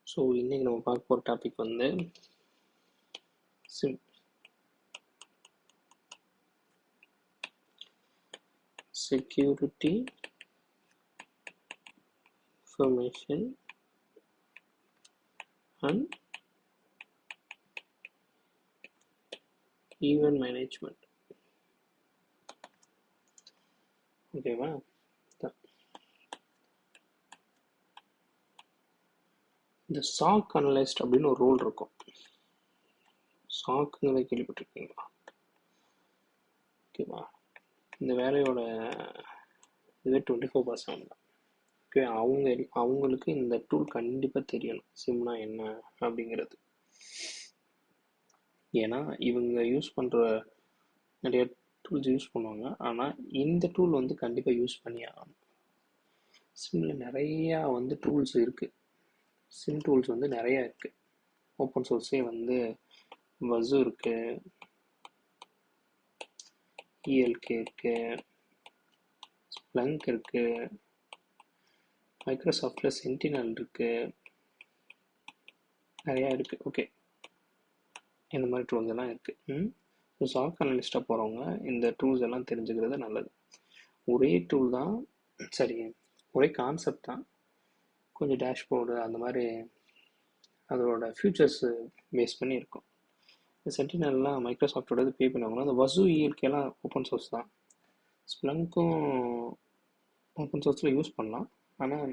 So இன்றைக்கி நம்ம பார்க்க போகிற டாபிக் வந்து sim security information and event management. ஓகேவா? இந்த சாக் அனலிஸ்ட் அப்படின்னு ஒரு ரோல் இருக்கும். சாக்குங்களை கேள்விப்பட்டிருக்கீங்களா? ஓகேவா? இந்த வேலையோட இதுவே 24/7 தான். ஓகே, அவங்களுக்கு இந்த டூல் கண்டிப்பாக தெரியணும், சிம்னா என்ன அப்படிங்கிறது. ஏன்னா இவங்க யூஸ் பண்ணுற நிறைய டூல்ஸ் யூஸ் பண்ணுவாங்க, ஆனால் இந்த டூல் வந்து கண்டிப்பாக யூஸ் பண்ணி ஆகணும். சிம்மில் நிறையா வந்து டூல்ஸ் இருக்குது. சிம் டூல்ஸ் வந்து நிறையா இருக்குது. ஓப்பன் சோர்ஸே வந்து வசு இருக்குது, இஎல்கே இருக்குது, ஸ்ப்ளங்க் இருக்குது, மைக்ரோசாஃப்டில் சென்டினல் இருக்குது, நிறையா இருக்குது. ஓகே, இந்த மாதிரி டூல்ஸ் எல்லாம் இருக்குது. ஸோ சாக் அனலிஸ்ட்டாக போகிறவங்க இந்த டூல்ஸ் எல்லாம் தெரிஞ்சுக்கிறது நல்லது. ஒரே டூல் தான், சரி, ஒரே கான்செப்ட் தான், கொஞ்சம் டேஷ்போர்டு அந்த மாதிரி அதோட ஃபியூச்சர்ஸ் பேஸ் பண்ணி இருக்கும். சென்டினல்லாம் மைக்ரோசாஃப்டோட பே பண்ணுவாங்கன்னா, அந்த வசு இஎல்கேலாம் ஓப்பன் சோர்ஸ் தான். ஸ்ப்ளங்க்கும் ஓப்பன் சோர்ஸில் யூஸ் பண்ணலாம், ஆனால்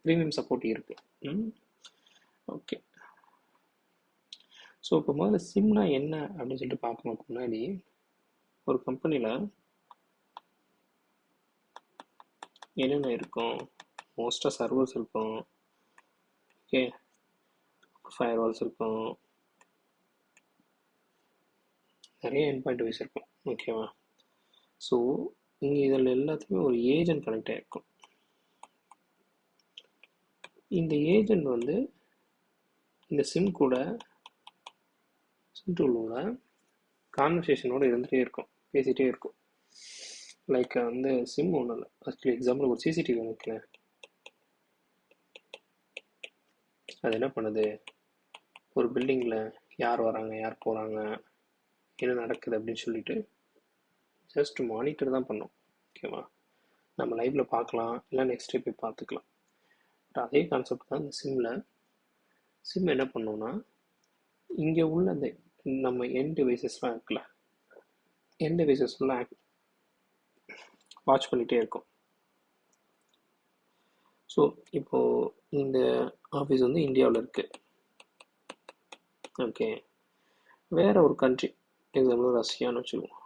ப்ரீமியம் சப்போர்ட் இருக்குது. ஓகே, ஸோ இப்போ முதல்ல சிம்னா என்ன அப்படின்னு சொல்லிட்டு பார்க்கறதுக்கு முன்னாடி, ஒரு கம்பெனியில் என்னென்ன இருக்கும்? மோஸ்ட்டாக சர்வர்ஸ் இருக்கும், ஓகே, ஃபயர்வால்ஸ் இருக்கும், நிறைய என்பாயிண்ட் வைஸ் இருக்கும். ஓகேவா? ஸோ இங்கே இதில் எல்லாத்துக்குமே ஒரு ஏஜென்ட் கனெக்ட் ஆகிருக்கும். இந்த ஏஜென்ட் வந்து இந்த சிம் கூட, சிம் டூலோட கான்வர்சேஷனோட இருந்துகிட்டே இருக்கும், பேசிகிட்டே இருக்கும். லைக் வந்து சிம் ஒன்றும் இல்லை, ஆக்சுவலி எக்ஸாம்பிள் ஒரு சிசிடிவி வைக்கிறேன். அது என்ன பண்ணுது? ஒரு பில்டிங்கில் யார் வராங்க, யார் போகிறாங்க, என்ன நடக்குது அப்படின்னு சொல்லிட்டு ஜஸ்ட் மானிட்டர் தான் பண்ணோம். ஓகேவா? நம்ம லைவில் பார்க்கலாம், இல்லை நெக்ஸ்ட் டே போய் பார்த்துக்கலாம். பட் அதே கான்செப்ட் தான் இந்த சிம்மில். சிம் என்ன பண்ணோம்னா, இங்கே உள்ள அந்த நம்ம எண்ட் டிவைசஸ்லாம் இருக்குல்ல, எண்ட் டிவைசஸ்லாம் வாட்ச் பண்ணிகிட்டே இருக்கும். ஸோ இப்போது இந்த ஆஃபீஸ் வந்து இந்தியாவில் இருக்குது. ஓகே, வேற ஒரு கண்ட்ரி, எக்ஸாம்பிள் ரஷ்யான்னு வச்சுக்குவோம்.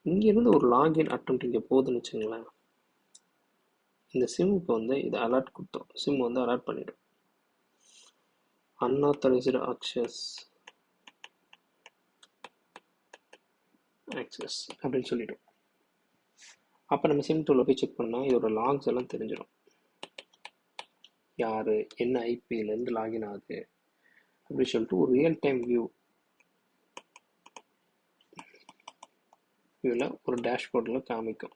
இங்கேருந்து ஒரு லாகின் அட்டெம்ப்ட் இங்கே போகுதுன்னு வச்சுங்களேன், இந்த சிம்முக்கு வந்து இதை அலர்ட் கொடுத்தோம். சிம் வந்து அலர்ட் பண்ணிடும், அன்ஆத்தரைஸ்டு ஆக்சஸ் அப்படின்னு சொல்லிடும். அப்போ நம்ம சிம் டூலில் போய் செக் பண்ணால் இதோட லாக்ஸ் எல்லாம் தெரிஞ்சிடும். யார், என்ன ஐபியிலேருந்து லாகின் ஆகுது அப்படின்னு சொல்லிட்டு ஒரு ரியல் டைம் வியூவில் ஒரு டேஷ்போர்டில் காமிக்கும்.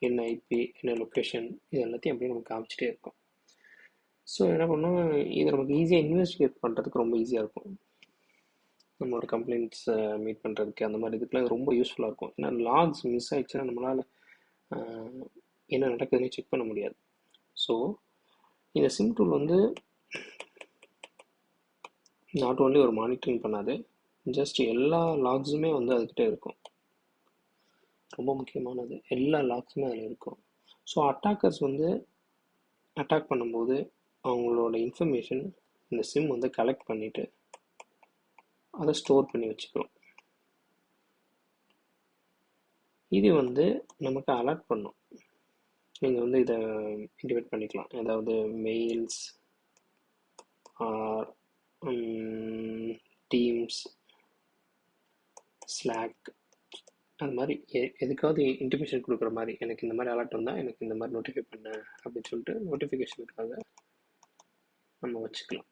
என்ன ஐபி, என்ன லொக்கேஷன், இது எல்லாத்தையும் அப்படியே நமக்கு காமிச்சிட்டே இருக்கும். ஸோ என்ன பண்ணோம், இதை நமக்கு ஈஸியாக இன்வெஸ்டிகேட் பண்ணுறதுக்கு ரொம்ப ஈஸியாக இருக்கும். நம்ம ஒரு கம்ப்ளைண்ட்ஸை மீட் பண்ணுறதுக்கு அந்த மாதிரி இதுக்கெலாம் ரொம்ப யூஸ்ஃபுல்லாக இருக்கும். ஏன்னா லாக்ஸ் மிஸ் ஆகிடுச்சுன்னா நம்மளால் என்ன நடக்குதுன்னு செக் பண்ண முடியாது. ஸோ இந்த சிம் டூல் வந்து நாட் ஓன்லி ஒரு மானிட்டரிங் பண்ணாது, ஜஸ்ட் எல்லா லாக்ஸுமே வந்து அதுக்கிட்ட இருக்கும். ரொம்ப முக்கியமானது, எல்லா லாக்ஸுமே அதில் இருக்கும். ஸோ அட்டாக்கர்ஸ் வந்து அட்டாக் பண்ணும்போது அவங்களோட இன்ஃபர்மேஷன் இந்த சிம் வந்து கலெக்ட் பண்ணிவிட்டு அதை ஸ்டோர் பண்ணி வச்சுக்கிறோம். இது வந்து நமக்கு அலர்ட் பண்ணும். நீங்கள் வந்து இதை இன்டிமேட் பண்ணிக்கலாம், ஏதாவது மெயில்ஸ் ஆர் டீம்ஸ், ஸ்லாக், அது மாதிரி எதுக்காவது இன்டிமேஷன் கொடுக்குற மாதிரி, எனக்கு இந்த மாதிரி அலர்ட் வந்தால் எனக்கு இந்த மாதிரி நோட்டிஃபை பண்ண அப்படின்னு சொல்லிட்டு நோட்டிஃபிகேஷனுக்காக நம்ம வச்சுக்கலாம்.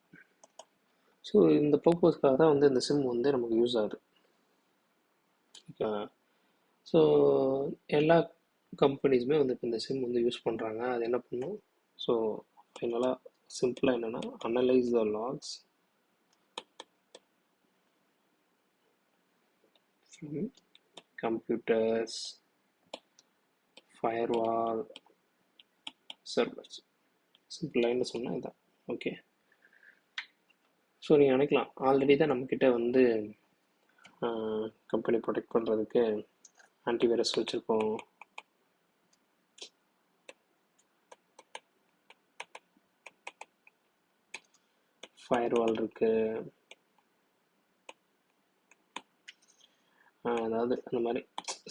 ஸோ இந்த பர்பஸ்க்காக தான் வந்து இந்த சிம் வந்து நமக்கு யூஸ் ஆகுது. ஸோ எல்லா கம்பெனிஸுமே வந்து இப்போ இந்த சிம் வந்து யூஸ் பண்ணுறாங்க. அது என்ன பண்ணும்? ஸோ ஃபைனலாக சிம்பிளாக என்னென்னா analyse the logs from computers, firewall, servers. சிம்பிளாக என்ன சொன்னால் இதான். ஓகே. ஸோ நீங்கள் நினைக்கலாம் ஆல்ரெடி தான் நம்மக்கிட்ட வந்து கம்பெனி ப்ரொடெக்ட் பண்ணுறதுக்கு ஆன்டிவைரஸ் வச்சுருக்கோம், ஃபயர்வால் இருக்குது, அதாவது அந்த மாதிரி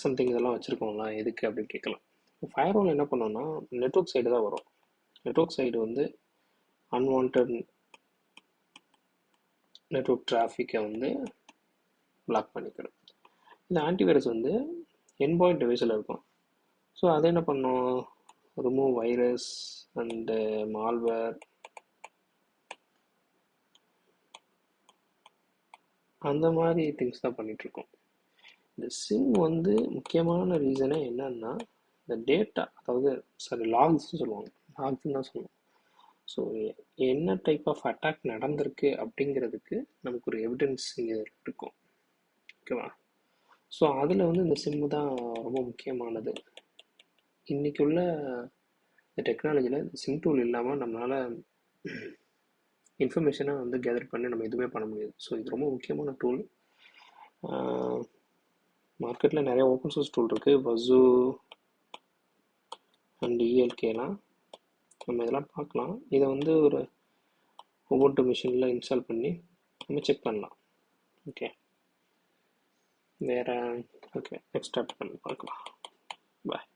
சம்திங் இதெல்லாம் வச்சுருக்கோங்களா எதுக்கு அப்படின்னு கேட்கலாம். ஃபயர்வால் என்ன பண்ணோன்னா நெட்வொர்க் சைடு தான் வரும். நெட்வொர்க் சைடு வந்து அன்வான்ட் நெட்வொர்க் டிராஃபிக்கை வந்து பிளாக் பண்ணிக்கிடும். இந்த ஆன்டிவைரஸ் வந்து என்பாயிண்ட் டிவைஸில் இருக்கும். ஸோ அதை என்ன பண்ணும்? ரிமூவ் வைரஸ் அண்டு மால்வேர் அந்த மாதிரி திங்ஸ் தான் பண்ணிகிட்ருக்கோம். இந்த சிம் வந்து முக்கியமான ரீசனே என்னன்னா இந்த டேட்டா, அதாவது லாக்ஸ்ன்னு சொல்லுவாங்க, லாக்ஸ்ன்னு தான் சொல்லுவோம். ஸோ என்ன டைப் ஆஃப் அட்டாக் நடந்திருக்கு அப்படிங்கிறதுக்கு நமக்கு ஒரு எவிடன்ஸ் இங்கே இருக்கும். ஓகேவா? ஸோ அதில் வந்து இந்த சிம்மு தான் ரொம்ப முக்கியமானது. இன்றைக்கி உள்ள இந்த டெக்னாலஜியில் சிம் டூல் இல்லாமல் நம்மளால் இன்ஃபர்மேஷனை வந்து கேதர் பண்ணி நம்ம எதுவுமே பண்ண முடியாது. ஸோ இது ரொம்ப முக்கியமான டூல். மார்க்கெட்டில் நிறைய ஓப்பன் சோர்ஸ் டூல் இருக்குது, வசூ அண்ட் இஎல்கேலாம். நம்ம இதெல்லாம் பார்க்கலாம். இதை வந்து ஒரு ஒவ்வொரு மிஷினில் இன்ஸ்டால் பண்ணி நம்ம செக் பண்ணலாம். ஓகே, வேறு ஓகே நெக்ஸ்ட் ஸ்டார்ட் பண்ணி பார்க்கலாம். பாய்.